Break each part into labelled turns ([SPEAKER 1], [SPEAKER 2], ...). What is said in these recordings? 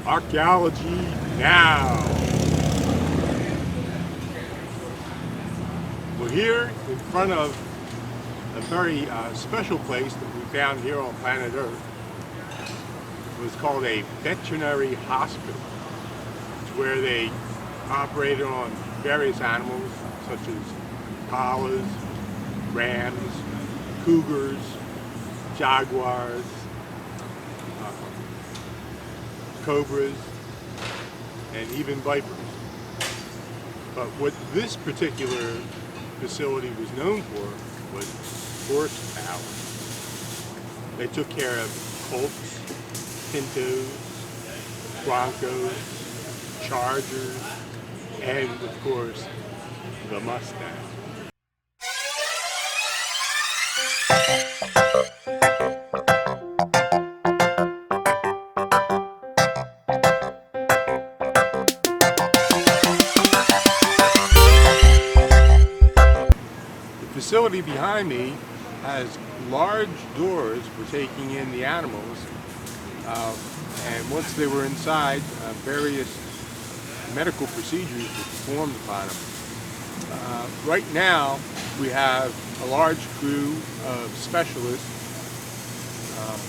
[SPEAKER 1] Archaeology Now. We're here in front of a very special place that we found here on planet Earth. It was called a veterinary hospital. It's where they operated on various animals such as koalas, rams, cougars, jaguars, cobras, and even vipers. But what this particular facility was known for was horsepower. They took care of colts, pintos, broncos, chargers, and of course, the Mustang. The facility behind me has large doors for taking in the animals, and once they were inside, various medical procedures were performed upon them. Right now, we have a large crew of specialists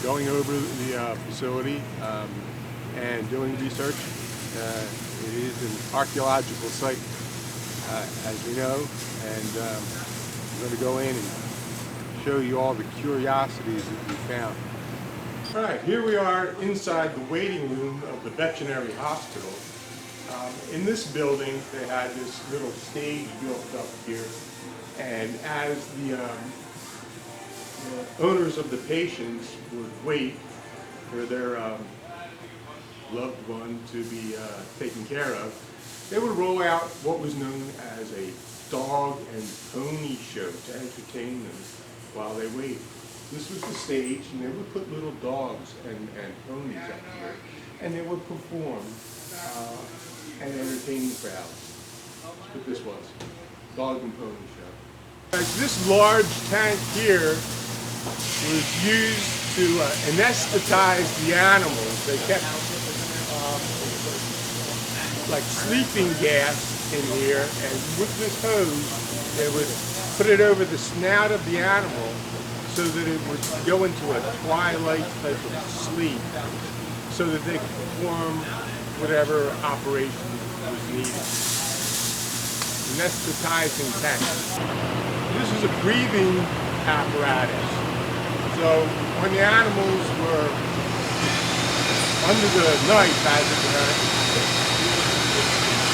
[SPEAKER 1] going over the facility and doing research. It is an archaeological site, as we know, and I'm going to go in and show you all the curiosities that we found. All right, here we are inside the waiting room of the veterinary hospital. In this building, they had this little stage built up here, and as the owners of the patients would wait for their loved one to be taken care of, they would roll out what was known as a dog and pony show to entertain them while they wait. This was the stage, and they would put little dogs and ponies up here, and they would perform and entertain the crowd. That's what this was, dog and pony show. This large tank here was used to anesthetize the animals. They kept like sleeping gas in here, and with this hose they would put it over the snout of the animal so that it would go into a twilight type of sleep so that they could perform whatever operation was needed. Anesthetizing tank. This is a breathing apparatus. So when the animals were under the knife, as it were,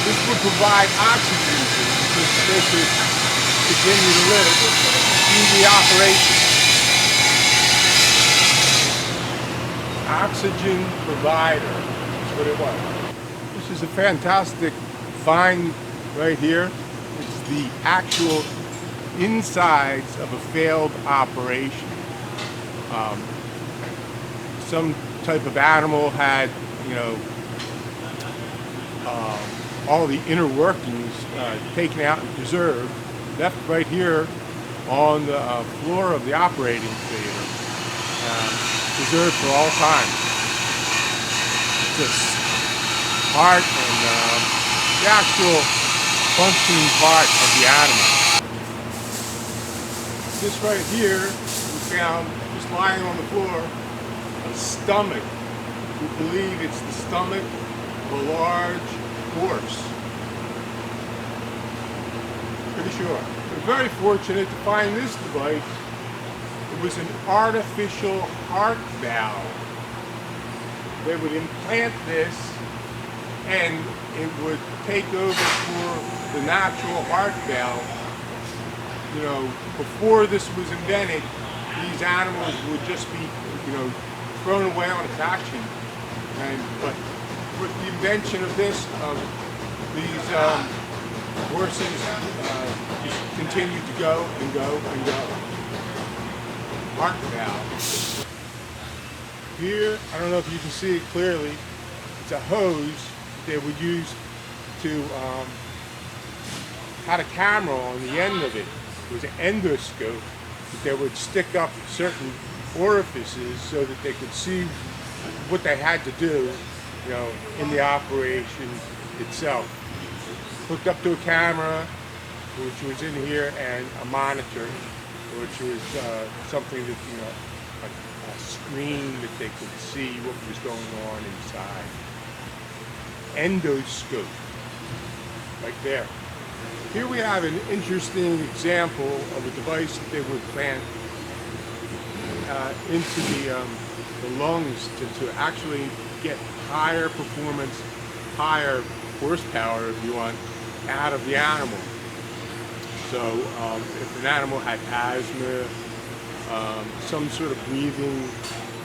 [SPEAKER 1] this would provide oxygen to them so that they could continue to live through the operation. Oxygen provider is what it was. This is a fantastic find right here. It's the actual insides of a failed operation. Some type of animal had, all the inner workings taken out and preserved, left right here on the floor of the operating theater, preserved for all time. Just heart and the actual functioning part of the animal. This right here, we found just lying on the floor, a stomach. We believe it's the stomach of a large horse. Pretty sure. We're very fortunate to find this device. It was an artificial heart valve. They would implant this and it would take over for the natural heart valve. Before this was invented, these animals would just be, thrown away on its action. But with the invention of this, these horses just continued to go and go and go. Heart valve. Here, I don't know if you can see it clearly, it's a hose they would use to, had a camera on the end of it. It was an endoscope that they would stick up certain orifices so that they could see what they had to do in the operation itself. Hooked up to a camera, which was in here, and a monitor, which was something that, a screen that they could see what was going on inside. Endoscope, right there. Here we have an interesting example of a device that they would plant into the lungs to actually get higher performance, higher horsepower, if you want, out of the animal. So if an animal had asthma, some sort of breathing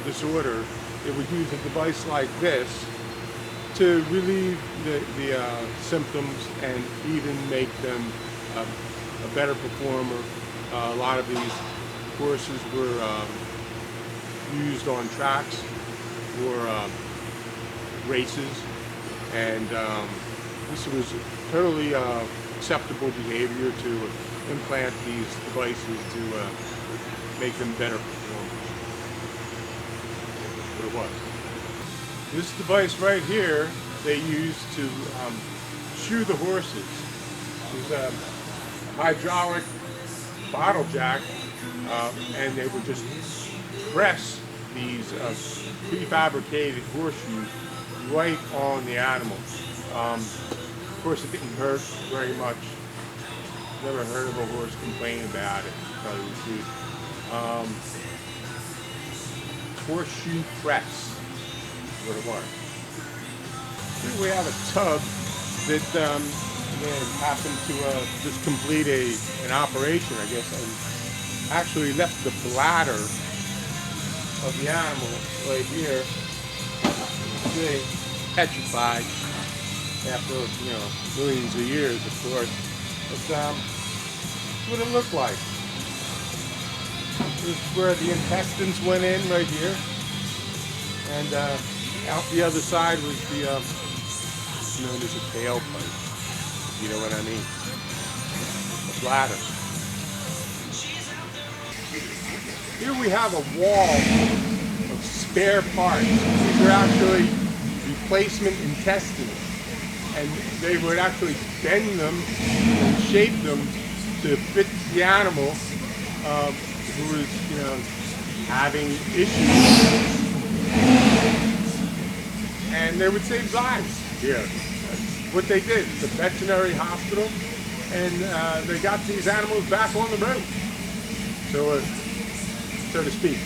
[SPEAKER 1] disorder, it would use a device like this to relieve the symptoms and even make them a better performer. A lot of these horses were used on tracks for races, and this was totally acceptable behavior to implant these devices to make them better performers. What it was. This device right here they used to shoe the horses. It was a hydraulic bottle jack, and they would just press these prefabricated horseshoes right on the animal. Of course, it didn't hurt very much. Never heard of a horse complain about it, to tell you the truth. Horseshoe press is what it was. Here we have a tub that happened to just complete an operation, I guess, and actually left the bladder of the animal right here, see, petrified after millions of years, of course. But that's what it looked like. This is where the intestines went in, right here, and out the other side was the known as a tailpipe. You know what I mean? The bladder. Here we have a wall of spare parts. These are actually replacement intestines, and they would actually bend them and shape them to fit the animal who was, having issues, and they would save lives here. That's what they did. It's a veterinary hospital, and they got these animals back on the road, so to speak.